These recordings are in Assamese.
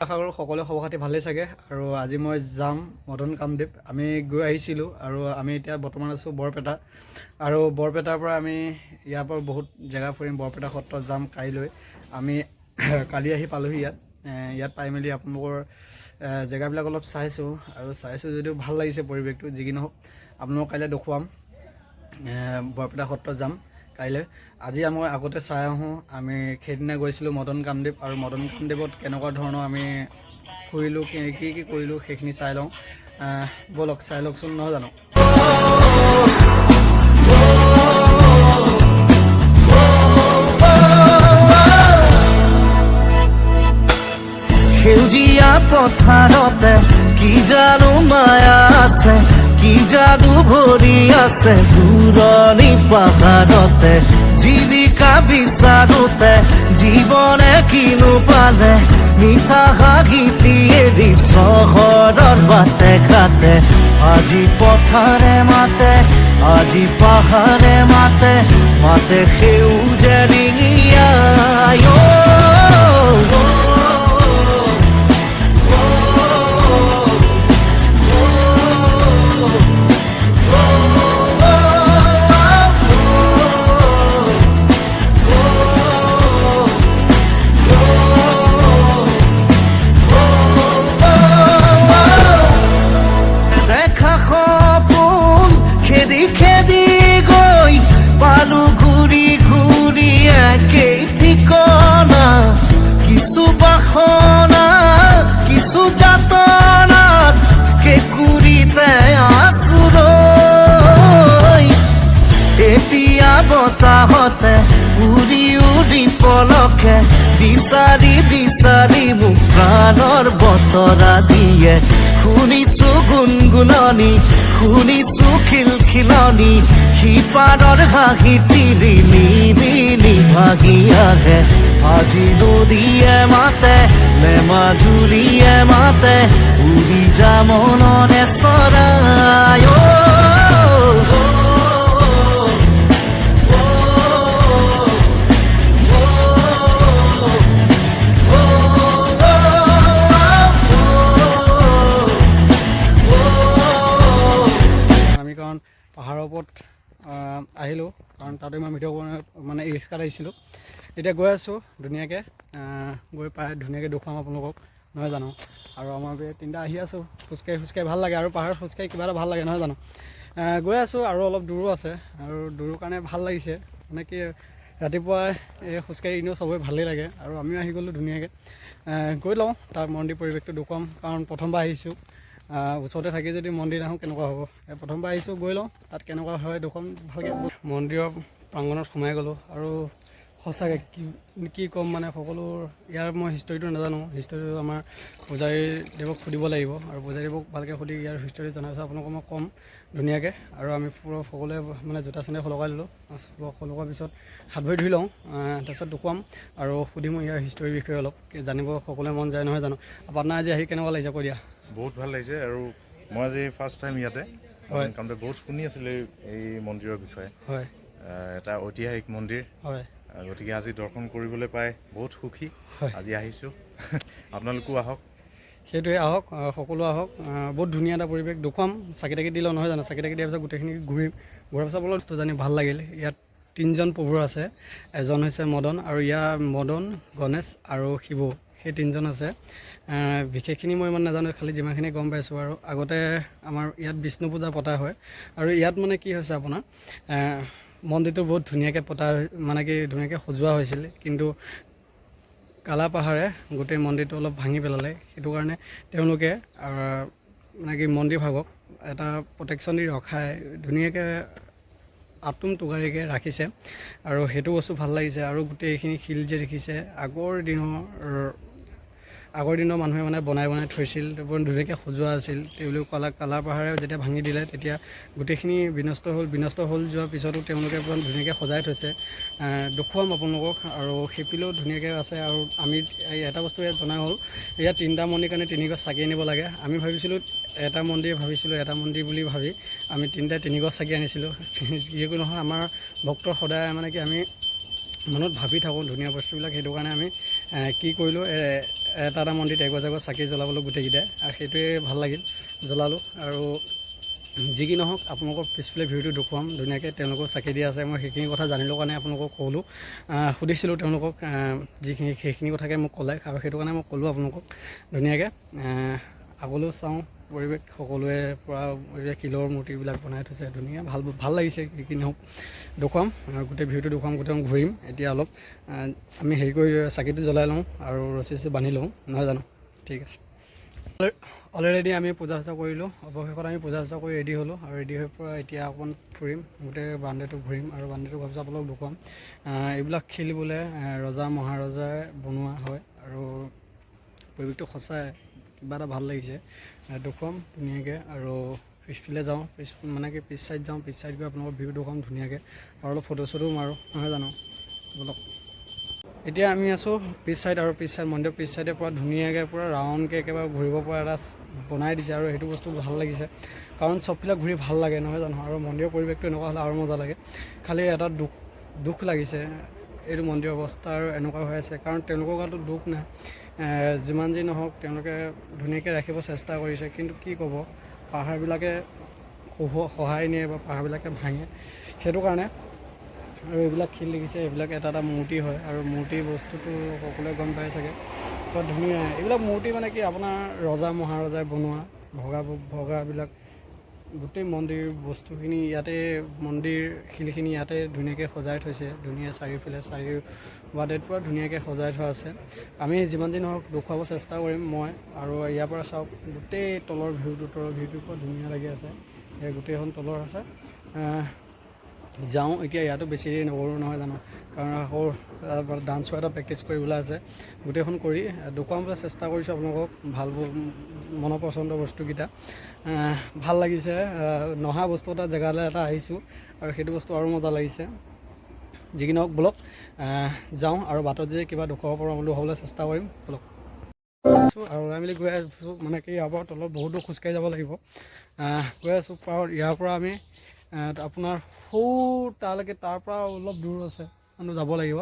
আশা কৰোঁ সকলোৱে খবৰ খাতি ভালেই চাগে। আৰু আজি মই যাম মদন কামদেৱ। আমি গৈ আহিছিলোঁ আৰু আমি এতিয়া বৰ্তমান আছোঁ বৰপেটা। আৰু বৰপেটাৰ পৰা আমি ইয়াৰ পৰা বহুত জেগা ফুৰিম। বৰপেটা সত্ৰ যাম কাইলৈ। আমি কালি আহি পালোঁহি ইয়াত পাই মেলি আপোনালোকৰ জেগাবিলাক অলপ চাইছোঁ আৰু যদিও ভাল লাগিছে পৰিৱেশটো। যি কি নহওক আপোনালোকক কাইলৈ দেখুৱাম। বৰপেটা সত্ৰ যাম কাইলৈ। আজি মই আগতে চাই আহোঁ। আমি সেইদিনা গৈছিলোঁ মদন কামদেৱ আৰু মদন কামদেৱত কেনেকুৱা ধৰণৰ আমি ফুৰিলোঁ, কি কৰিলোঁ সেইখিনি চাই লওঁ। ব'লক চাই লওকচোন, নহয় জানো? সেউজীয়া পথাৰতে কি জানো মায়া আছে, কি যাদু ভৰি আছে দূৰণি পাহাৰতে। জীৱিকা বিচাৰোতে জীৱনে কিনো পালে, মিঠা হাঁহিটি এৰি চহৰৰ বাটে ঘাটে। আজি পথাৰে মাতে, আজি পাহাৰে মাতে, মাতে সেউজে ৰিঙিয়াই। কিছু বাসনা কিছু যাতনাত কেঁকুৰিতে আছো ৰৈ। এতিয়া বতাহতে উৰি উৰি পলকে বিচাৰি বিচাৰি মোক প্ৰাণৰ বতৰা দিয়ে। শুনিছো গুণগুণনি, শুনিছো খিলখিলনি, সিপাৰৰ হাঁহি তিৰি নিবিলি ভাগি আহে। আজি নদীয়ে মাতে নে মাজুলীয়ে মাতে, উৰি যা মনৰে চৰাই। আমি কাৰণ পাহাৰৰ ওপৰত আহিলোঁ, কাৰণ তাতে মই ভিডিঅ' মানে ৰিক্সাত আহিছিলোঁ। এতিয়া গৈ আছোঁ ধুনীয়াকৈ, গৈ পাই ধুনীয়াকৈ দেখুৱাম আপোনালোকক, নহয় জানো? আৰু আমাৰ তিনিটা আহি আছোঁ খোজকাঢ়ি ভাল লাগে, আৰু পাহাৰত খোজকাঢ়ি কিবা এটা ভাল লাগে, নহয় জানো? গৈ আছোঁ আৰু অলপ দূৰো আছে, আৰু দূৰৰ কাৰণে ভাল লাগিছে। মানে কি ৰাতিপুৱাই এই খোজকাঢ়ি এনেও চবৰে ভালেই লাগে, আৰু আমিও আহি গ'লোঁ ধুনীয়াকৈ। গৈ লওঁ তাৰ মন্দিৰ পৰিৱেশটো দেখুৱাম, কাৰণ প্ৰথমবাৰ আহিছোঁ। ওচৰতে থাকি যদি মন্দিৰ নাহোঁ কেনেকুৱা হ'ব? প্ৰথমবাৰ আহিছোঁ, গৈ লওঁ তাত কেনেকুৱা হয় দেখুৱাম ভালকৈ। মন্দিৰৰ প্ৰাংগণত সোমাই গ'লোঁ, আৰু সঁচাকৈ কি ক'ম মানে সকলো ইয়াৰ মই হিষ্টৰীটো নাজানো। হিষ্টৰীটো আমাৰ পূজাৰীদেৱক সুধিব লাগিব, আৰু পূজাৰীদেৱক ভালকৈ সুধি ইয়াৰ হিষ্টৰী জনাৰ পিছত আপোনালোকক মই ক'ম ধুনীয়াকৈ। আৰু আমি সকলোৱে মানে জোতা চেণ্ডেল সলকাই ল'লোঁ। সলকোৱাৰ পিছত হাত ভৰি ধুই লওঁ, তাৰপিছত দেখুৱাম আৰু সুধিম ইয়াৰ হিষ্টৰীৰ বিষয়ে অলপ জানিব সকলোৱে মন যায়, নহয় জানো? আপোনাৰ আজি আহি কেনেকুৱা লাগিছে কৈ দিয়া? বহুত ভাল লাগিছে, আৰু মই আজি ফাৰ্ষ্ট টাইম ইয়াতে। হয়, কামতে বহুত শুনি আছিলোঁ এই মন্দিৰৰ বিষয়ে। হয়, এটা ঐতিহাসিক মন্দিৰ, হয়, গতিকে আজি দৰ্শন কৰিবলৈ পাই বহুত সুখী। হয়, আজি আহিছোঁ, আপোনালোকো আহক। সেইটোৱে, আহক, সকলো আহক। বহুত ধুনীয়া এটা পৰিৱেশ দেখুৱাম। চাকি তাকি দিলেও, নহয় জানো? চাকি তাকি দিয়াৰ পিছত গোটেইখিনি ঘূৰাৰ পিছত অলপ বস্তু জানি ভাল লাগিল। ইয়াত 3জন প্ৰভু আছে। এজন হৈছে মদন, আৰু ইয়াৰ মদন, গণেশ আৰু শিৱ, সেই 3জন আছে। বিশেষখিনি মই ইমান নাজানো, খালি যিমানখিনি গম পাইছোঁ। আৰু আগতে আমাৰ ইয়াত বিষ্ণু পূজা পতা হয়, আৰু ইয়াত মানে কি হৈছে আপোনাৰ মন্দিৰটো বহুত ধুনীয়াকৈ পতা, মানে কি ধুনীয়াকৈ সজোৱা হৈছিল, কিন্তু কালাপাহাৰে গোটেই মন্দিৰটো অলপ ভাঙি পেলালে। সেইটো কাৰণে তেওঁলোকে মানে কি মন্দিৰভাগক এটা প্ৰটেকশ্যন দি ৰখাই ধুনীয়াকৈ আটোম টোকাৰিকৈ ৰাখিছে, আৰু সেইটো বস্তু ভাল লাগিছে। আৰু গোটেইখিনি শিল যে দেখিছে, আগৰ দিনৰ মানুহে মানে বনাই থৈছিল, বৰ ধুনীয়াকৈ সজোৱা আছিল। তেওঁলোক কালাপাহাৰে যেতিয়া ভাঙি দিলে তেতিয়া গোটেইখিনি বিনষ্ট হ'ল যোৱাৰ পিছতো তেওঁলোকে বৰ ধুনীয়াকৈ সজাই থৈছে। দেখুৱাম আপোনালোকক, আৰু শিপিলেও ধুনীয়াকৈ আছে। আৰু আমি এটা বস্তু ইয়াত জনা হ'ল, ইয়াত 3টা মন্দিৰ কাৰণে 3 গছ চাকি আনিব লাগে। আমি ভাবিছিলোঁ এটা মন্দিৰ বুলি ভাবি আমি 3 গছ চাকি আনিছিলোঁ। যিকোনো নহয়, আমাৰ ভক্তৰ সদায় মানে কি আমি মনত ভাবি থাকোঁ ধুনীয়া বস্তুবিলাক। সেইটো কাৰণে আমি কি কৰিলোঁ, এটা মন্দিৰত এগছ চাকি জ্বলাবলৈ গোটেইকেইটাই, আৰু সেইটোৱে ভাল লাগিল, জ্বলালোঁ। আৰু যি কি নহওক আপোনালোকক পিছফালে ভিউটো দেখুৱাম ধুনীয়াকৈ। তেওঁলোকক চাকি দিয়া আছে, মই সেইখিনি কথা জানিলোঁ কাৰণে আপোনালোকক ক'লোঁ, সুধিছিলোঁ তেওঁলোকক সেইখিনি কথাকে মোক ক'লে, আৰু সেইটো কাৰণে মই ক'লোঁ আপোনালোকক ধুনীয়াকৈ। আগলৈও চাওঁ পৰিৱেশ, সকলোৱে পূৰা শিলৰ মূৰ্তিবিলাক বনাই থৈছে ধুনীয়া, ভাল লাগিছে। কি নহওক দেখুৱাম, আৰু গোটেই ভিউটো দেখুৱাম, গোটেই ঘূৰিম। এতিয়া অলপ আমি হেৰি কৰি চাকিটো জ্বলাই লওঁ আৰু ৰছী বান্ধি লওঁ, নহয় জানো? ঠিক আছে। অলৰেডি আমি পূজা চূজা কৰিলোঁ, অৱশেষত আমি পূজা চূজা কৰি ৰেডি হ'লোঁ, আৰু ৰেডি হৈ পৰা এতিয়া অকণমান ফুৰিম, গোটেই বাউণ্ডেৰীটো ঘূৰিম, আৰু বাউণ্ডেৰীটো ঘূৰাৰ পিছত আপোনালোকক দেখুৱাম। এইবিলাক শিল বোলে ৰজা মহাৰজাই বনোৱা হয়, আৰু পৰিৱেশটো সঁচাই কিবা এটা ভাল লাগিছে, দেখুৱাম ধুনীয়াকৈ। আৰু পিছফালে যাওঁ, পিছ চাইড যাওঁ, পিছ চাইড গৈ আপোনালোকৰ ভিউ দেখুৱাম ধুনীয়াকৈ, আৰু অলপ ফটো চটো মাৰোঁ, নহয় জানো? বলক। এতিয়া আমি আছোঁ পিছ চাইড, আৰু পিছ চাইড মন্দিৰৰ পিছ চাইডে পূৰা ধুনীয়াকৈ পূৰা ৰাউণ্ডকৈ একেবাৰে ঘূৰিব পৰা এটা বনাই দিছে, আৰু সেইটো বস্তু ভাল লাগিছে, কাৰণ চববিলাক ঘূৰি ভাল লাগে, নহয় জানো? আৰু মন্দিৰৰ পৰিৱেশটো এনেকুৱা হ'লে আৰু মজা লাগে। খালি এটা দুখ লাগিছে, এইটো মন্দিৰৰ অৱস্থা আৰু এনেকুৱা হৈ আছে, কাৰণ তেওঁলোকৰ গাতো দুখ নাই। যিমান যি নহওক তেওঁলোকে ধুনীয়াকৈ ৰাখিব চেষ্টা কৰিছে, কিন্তু কি ক'ব, পাহাৰবিলাকে সহায় নিয়ে বা পাহাৰবিলাকে ভাঙে, সেইটো কাৰণে। আৰু এইবিলাক শিল দেখিছে, এইবিলাক এটা মূৰ্তি হয়, আৰু মূৰ্তি বস্তুটো সকলোৱে গম পাই চাগে, বৰ ধুনীয়া। এইবিলাক মূৰ্তি মানে কি আপোনাৰ ৰজা মহাৰজাই বনোৱা ভগাবিলাক, গোটেই মন্দিৰ বস্তুখিনি ইয়াতে, মন্দিৰ শিলখিনি ইয়াতে ধুনীয়াকৈ সজাই থৈছে, ধুনীয়া চাৰিওফালে চাৰিওবাৰে পূৰা ধুনীয়াকৈ সজাই থোৱা আছে। আমি যিমান দিন হওক দেখুৱাব চেষ্টা কৰিম মই, আৰু ইয়াৰ পৰা চাওক গোটেই তলৰ ভিউটো পূৰা ধুনীয়া লাগি আছে, এই গোটেইখন তলৰ আছে। যাওঁ এতিয়া, ইয়াতো বেছি দেৰি নকৰোঁ, নহয় জানো? কাৰণ আকৌ ডান্সৰ এটা প্ৰেক্টিছ কৰিবলৈ আছে, গোটেইখন কৰি দেখুৱাবলৈ চেষ্টা কৰিছোঁ আপোনালোকক, ভাল মনৰ পচন্দৰ বস্তুকেইটা। ভাল লাগিছে, নহা বস্তু এটা জেগালৈ আহিছোঁ, আৰু সেইটো বস্তু আৰু মজা লাগিছে। যি কি নহওক বলক যাওঁ, আৰু বাটত যে কিবা দেখুৱাব পাৰোঁ দেখুৱাবলৈ চেষ্টা কৰিম, বলক। আৰু ওলাই মেলি গৈ আছোঁ, মানে কি ইয়াৰ পৰা তলত বহুত দূৰ খোজকাঢ়ি যাব লাগিব, গৈ আছোঁ। ইয়াৰ পৰা আমি আপোনাৰ তালৈকে, তাৰ পৰা অলপ দূৰ আছে, যাব লাগিব।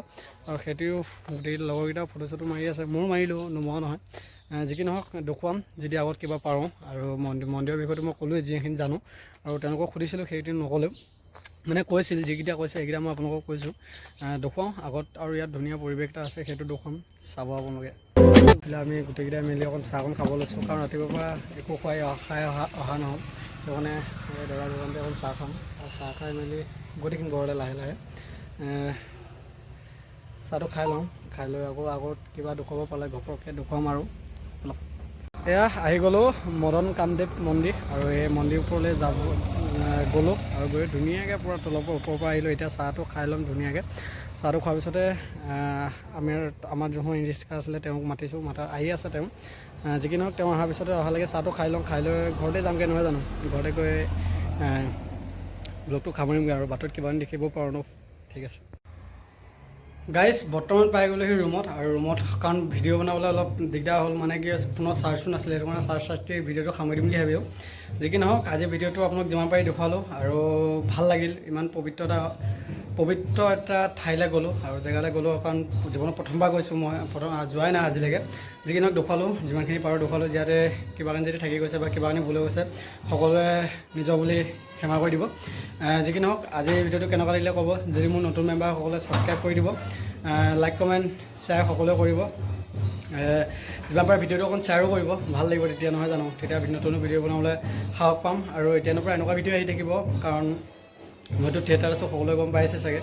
আৰু সেইটোও গোটেই লগৰকেইটা ফটো চটো মাৰি আছে, ময়ো মাৰিলোঁ, নোমোৱা নহয়। যি কি নহওক দেখুৱাম যদি আগত কিবা পাৰোঁ। আৰু মন্দিৰৰ বিষয়টো মই ক'লোৱেই যিখিনি জানো, আৰু তেওঁলোকক সুধিছিলোঁ, সেইটো নক'লেও, মানে কৈছিল, যিকেইটা কৈছে সেইকেইটা মই আপোনালোকক কৈছোঁ। দেখুৱাওঁ আগত, আৰু ইয়াত ধুনীয়া পৰিৱেশ এটা আছে, সেইটো দেখুৱাম, চাব আপোনালোকে। আমি গোটেইকেইটাই মিলি অকণ চাহ অকণ খাব লৈছোঁ, কাৰণ ৰাতিপুৱাৰ পৰা একো খাই অহা নহ'ল, সেইকাৰণে দৰা দোকানতে অকণ চাহ খাম, আৰু চাহ খাই মেলি গোটেইখিনি ঘৰলৈ লাহে লাহে চাহটো খাই লওঁ, খাই লৈ আকৌ আগত কিবা দেখুৱাব পালে ঘপককৈ দেখুৱাম। আৰু এয়া আহি গ'লোঁ মদন কামদেৱ মন্দিৰ, আৰু এই মন্দিৰ ওপৰলৈ গ'লোঁ, আৰু গৈ ধুনীয়াকৈ পূৰা তলৰ পৰা ওপৰৰ পৰা আহিলোঁ। এতিয়া চাহটো খাই ল'ম ধুনীয়াকৈ, চাহটো খোৱাৰ পিছতে আমাৰ যোনখন ৰিক্সা আছিলে তেওঁক মাতিছোঁ, আহি আছে তেওঁ। যি কি নহওক তেওঁ অহাৰ পিছতে অহালৈকে চাহটো খাই লওঁ, খাই লৈ ঘৰতে যামগৈ, নহয় জানো? ঘৰতে গৈ ব্লগটো সামৰিমগৈ, আৰু বাটত কিবা দেখিব পাৰোঁ ন। ঠিক আছে গাইজ, বৰ্তমান পাই গ'লোহি ৰুমত, আৰু ৰুমত কাৰণ ভিডিঅ' বনাবলৈ অলপ দিগদাৰ হ'ল, মানে কি ফোনত চাৰ্জটো নাছিলে, সেইটো কাৰণে চাৰ্জটো ভিডিঅ'টো সামৰি দিম বুলি ভাবিলোঁ। যি কি নহওক আজি ভিডিঅ'টো আপোনাক যিমান পাৰি দেখুৱালোঁ, আৰু ভাল লাগিল। ইমান পবিত্ৰ এটা ঠাইলৈ গ'লোঁ, আৰু জেগালৈ গ'লোঁ, কাৰণ জীৱনত প্ৰথমবাৰ গৈছোঁ, মই যোৱাই নাই আজিলৈকে। যি কি নহওক দেখুৱালোঁ, যিমানখিনি পাৰোঁ দেখুৱালোঁ। ইয়াতে কিবাখিনি যদি থাকি গৈছে বা কিবাখিনি ভুল হৈ গৈছে, সকলোৱে নিজৰ বুলি ক্ষমা কৰি দিব। যি কি নহওক আজি ভিডিঅ'টো কেনেকুৱা লাগিলে ক'ব, যদি মোৰ নতুন মেম্বাৰ সকলোৱে ছাবস্ক্ৰাইব কৰি দিব, লাইক কমেণ্ট শ্বেয়াৰ সকলোৱে কৰিব, যিমান পাৰে ভিডিঅ'টো অকণ শ্বেয়াৰো কৰিব, ভাল লাগিব তেতিয়া, নহয় জানো? তেতিয়া নতুন ভিডিঅ' বনাবলৈ সাহস পাম, আৰু এতিয়াৰ পৰা এনেকুৱা ভিডিঅ' আহি থাকিব, কাৰণ মইতো থিয়েটাৰ আছোঁ, সকলোৱে গম পাইছে চাগে।